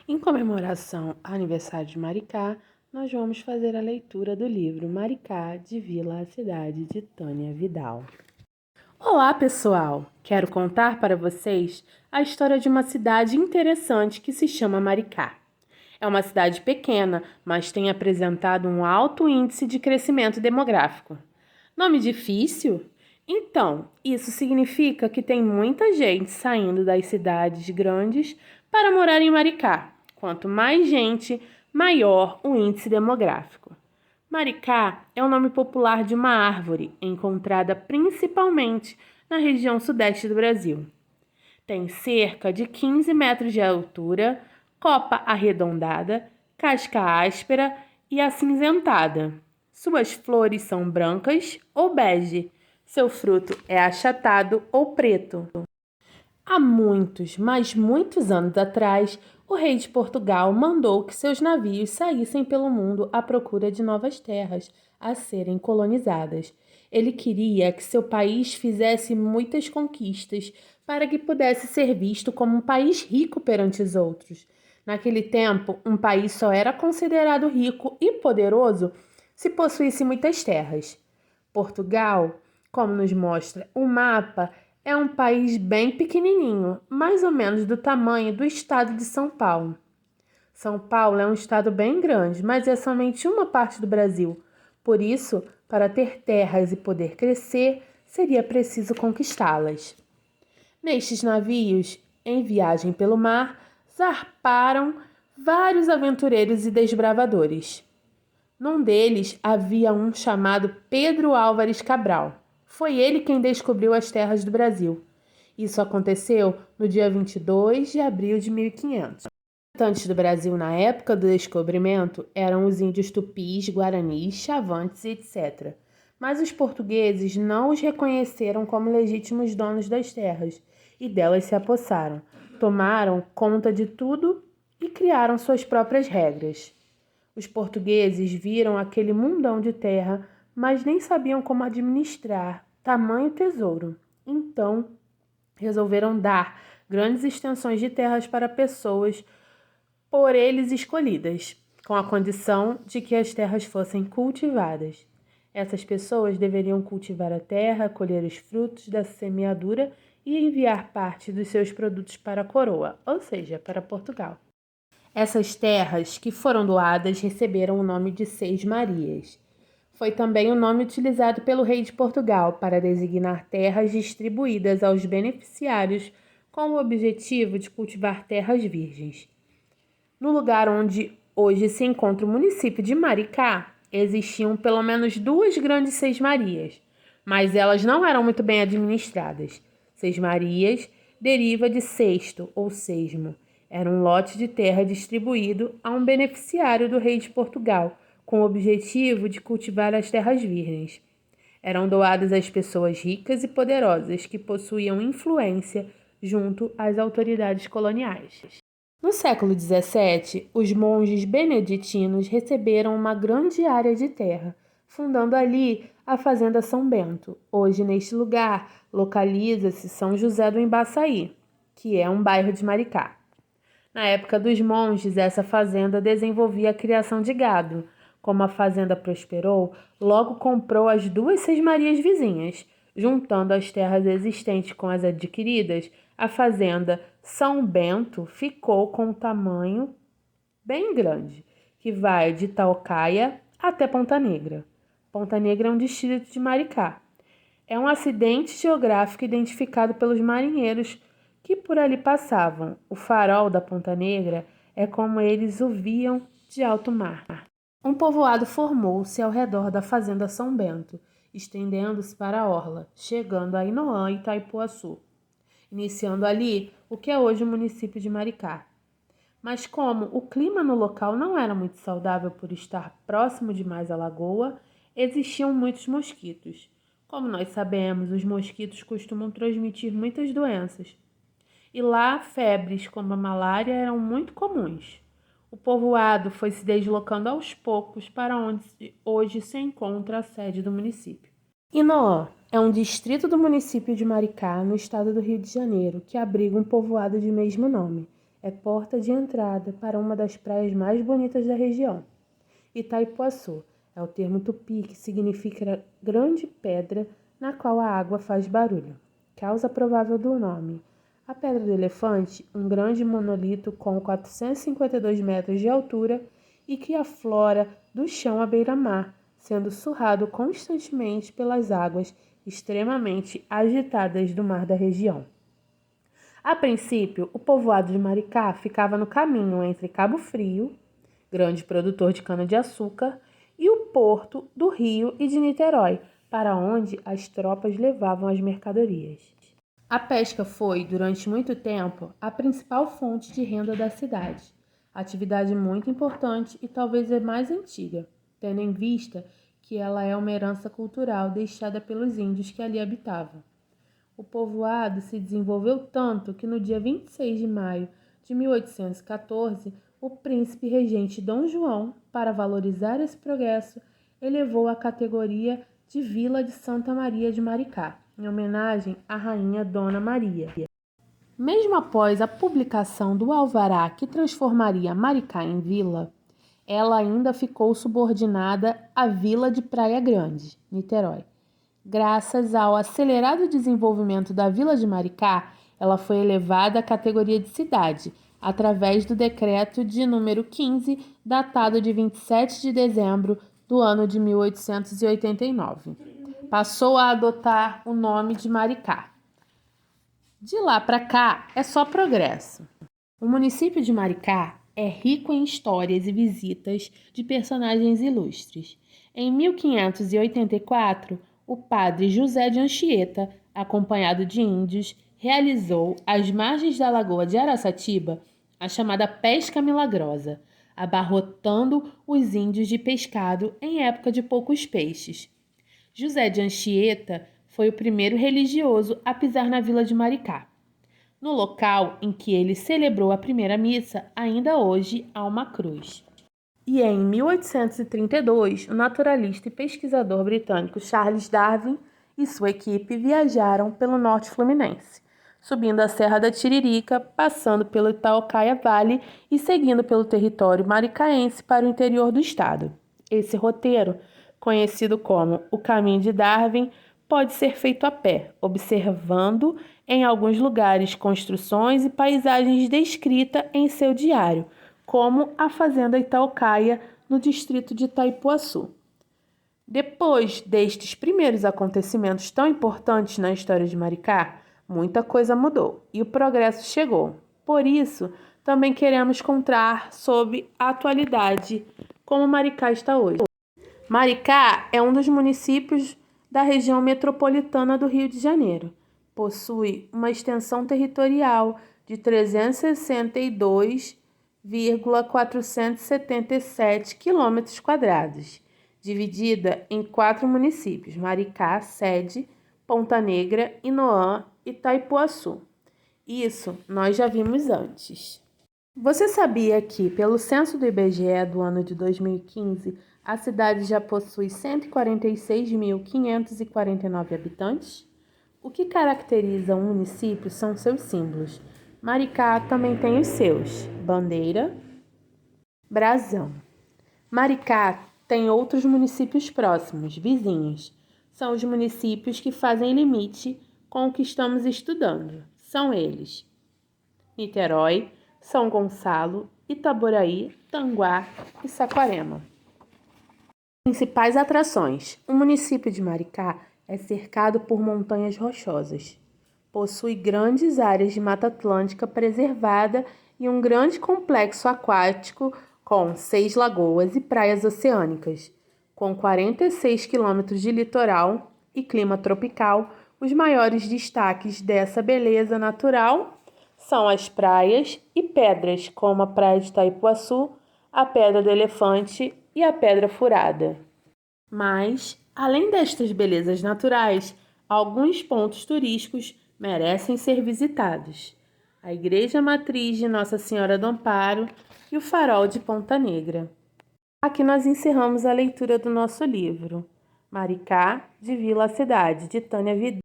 Em comemoração ao aniversário de Maricá, nós vamos fazer a leitura do livro Maricá, de Vila à Cidade, de Tânia Vidal. Olá, pessoal! Quero contar para vocês a história de uma cidade interessante que se chama Maricá. É uma cidade pequena, mas tem apresentado um alto índice de crescimento demográfico. Nome difícil? Então, isso significa que tem muita gente saindo das cidades grandes para morar em Maricá. Quanto mais gente, maior o índice demográfico. Maricá é o nome popular de uma árvore encontrada principalmente na região sudeste do Brasil. Tem cerca de 15 metros de altura, copa arredondada, casca áspera e acinzentada. Suas flores são brancas ou bege. Seu fruto é achatado ou preto. Há muitos, mas muitos anos atrás, o rei de Portugal mandou que seus navios saíssem pelo mundo à procura de novas terras a serem colonizadas. Ele queria que seu país fizesse muitas conquistas para que pudesse ser visto como um país rico perante os outros. Naquele tempo, um país só era considerado rico e poderoso se possuísse muitas terras. Portugal, como nos mostra o mapa, é um país bem pequenininho, mais ou menos do tamanho do estado de São Paulo. São Paulo é um estado bem grande, mas é somente uma parte do Brasil. Por isso, para ter terras e poder crescer, seria preciso conquistá-las. Nestes navios, em viagem pelo mar, zarparam vários aventureiros e desbravadores. Num deles havia um chamado Pedro Álvares Cabral. Foi ele quem descobriu as terras do Brasil. Isso aconteceu no dia 22 de abril de 1500. Os habitantes do Brasil na época do descobrimento eram os índios tupis, guaranis, chavantes, etc. Mas os portugueses não os reconheceram como legítimos donos das terras e delas se apossaram, tomaram conta de tudo e criaram suas próprias regras. Os portugueses viram aquele mundão de terra, mas nem sabiam como administrar tamanho tesouro. Então, resolveram dar grandes extensões de terras para pessoas por eles escolhidas, com a condição de que as terras fossem cultivadas. Essas pessoas deveriam cultivar a terra, colher os frutos da semeadura e enviar parte dos seus produtos para a coroa, ou seja, para Portugal. Essas terras que foram doadas receberam o nome de Seis Marias. Foi também o nome utilizado pelo rei de Portugal para designar terras distribuídas aos beneficiários com o objetivo de cultivar terras virgens. No lugar onde hoje se encontra o município de Maricá, existiam pelo menos duas grandes Seis Marias, mas elas não eram muito bem administradas. Seis Marias deriva de sexto ou sesmo. Era um lote de terra distribuído a um beneficiário do rei de Portugal, com o objetivo de cultivar as terras virgens. Eram doadas às pessoas ricas e poderosas que possuíam influência junto às autoridades coloniais. No século XVII, os monges beneditinos receberam uma grande área de terra, fundando ali a Fazenda São Bento. Hoje, neste lugar, localiza-se São José do Embaçaí, que é um bairro de Maricá. Na época dos monges, essa fazenda desenvolvia a criação de gado. Como a fazenda prosperou, logo comprou as duas sesmarias vizinhas. Juntando as terras existentes com as adquiridas, a fazenda São Bento ficou com um tamanho bem grande, que vai de Taucaia até Ponta Negra. Ponta Negra é um distrito de Maricá. É um acidente geográfico identificado pelos marinheiros que por ali passavam. O farol da Ponta Negra é como eles o viam de alto mar. Um povoado formou-se ao redor da fazenda São Bento, estendendo-se para a orla, chegando a Inoã e Itaipuaçu, iniciando ali o que é hoje o município de Maricá. Mas como o clima no local não era muito saudável por estar próximo demais à lagoa, existiam muitos mosquitos. Como nós sabemos, os mosquitos costumam transmitir muitas doenças. E lá, febres como a malária eram muito comuns. O povoado foi se deslocando aos poucos para onde hoje se encontra a sede do município. Inoã é um distrito do município de Maricá, no estado do Rio de Janeiro, que abriga um povoado de mesmo nome. é porta de entrada para uma das praias mais bonitas da região. Itaipuaçu é o termo tupi que significa grande pedra na qual a água faz barulho, causa provável do nome. A Pedra do Elefante, um grande monolito com 452 metros de altura e que aflora do chão à beira-mar, sendo surrado constantemente pelas águas extremamente agitadas do mar da região. A princípio, o povoado de Maricá ficava no caminho entre Cabo Frio, grande produtor de cana-de-açúcar, e o porto do Rio e de Niterói, para onde as tropas levavam as mercadorias. A pesca foi, durante muito tempo, a principal fonte de renda da cidade, atividade muito importante e talvez a mais antiga, tendo em vista que ela é uma herança cultural deixada pelos índios que ali habitavam. O povoado se desenvolveu tanto que no dia 26 de maio de 1814, o príncipe regente Dom João, para valorizar esse progresso, elevou a categoria de Vila de Santa Maria de Maricá, em homenagem à rainha Dona Maria. Mesmo após a publicação do alvará que transformaria Maricá em vila, ela ainda ficou subordinada à Vila de Praia Grande, Niterói. Graças ao acelerado desenvolvimento da Vila de Maricá, ela foi elevada à categoria de cidade, através do decreto de número 15, datado de 27 de dezembro do ano de 1889. Passou a adotar o nome de Maricá. De lá para cá, é só progresso. O município de Maricá é rico em histórias e visitas de personagens ilustres. Em 1584, o padre José de Anchieta, acompanhado de índios, realizou às margens da lagoa de Araçatiba a chamada pesca milagrosa, abarrotando os índios de pescado em época de poucos peixes. José de Anchieta foi o primeiro religioso a pisar na vila de Maricá. No local em que ele celebrou a primeira missa, ainda hoje há uma cruz. E em 1832, o naturalista e pesquisador britânico Charles Darwin e sua equipe viajaram pelo norte fluminense, subindo a Serra da Tiririca, passando pelo Itaucaia Valley e seguindo pelo território maricaense para o interior do estado. Esse roteiro, conhecido como o Caminho de Darwin, pode ser feito a pé, observando em alguns lugares construções e paisagens descritas em seu diário, como a Fazenda Itaucaia, no distrito de Itaipuaçu. Depois destes primeiros acontecimentos tão importantes na história de Maricá, muita coisa mudou e o progresso chegou. Por isso, também queremos contar sobre a atualidade, como Maricá está hoje. Maricá é um dos municípios da região metropolitana do Rio de Janeiro. Possui uma extensão territorial de 362,477 km², dividida em 4 municípios: Maricá, Sede, Ponta Negra, Inoã e Itaipuaçu. Isso nós já vimos antes. Você sabia que, pelo censo do IBGE do ano de 2015, a cidade já possui 146.549 habitantes? O que caracteriza um município são seus símbolos. Maricá também tem os seus: bandeira, brasão. Maricá tem outros municípios próximos, vizinhos. São os municípios que fazem limite com o que estamos estudando. São eles: Niterói, São Gonçalo, Itaboraí, Tanguá e Saquarema. Principais atrações. O município de Maricá é cercado por montanhas rochosas. Possui grandes áreas de Mata Atlântica preservada e um grande complexo aquático com 6 lagoas e praias oceânicas. Com 46 quilômetros de litoral e clima tropical, os maiores destaques dessa beleza natural são as praias e pedras, como a Praia de Itaipuaçu, a Pedra do Elefante e a Pedra Furada. Mas, além destas belezas naturais, alguns pontos turísticos merecem ser visitados: a Igreja Matriz de Nossa Senhora do Amparo e o Farol de Ponta Negra. Aqui nós encerramos a leitura do nosso livro, Maricá, de Vila a Cidade, de Tânia Vidal.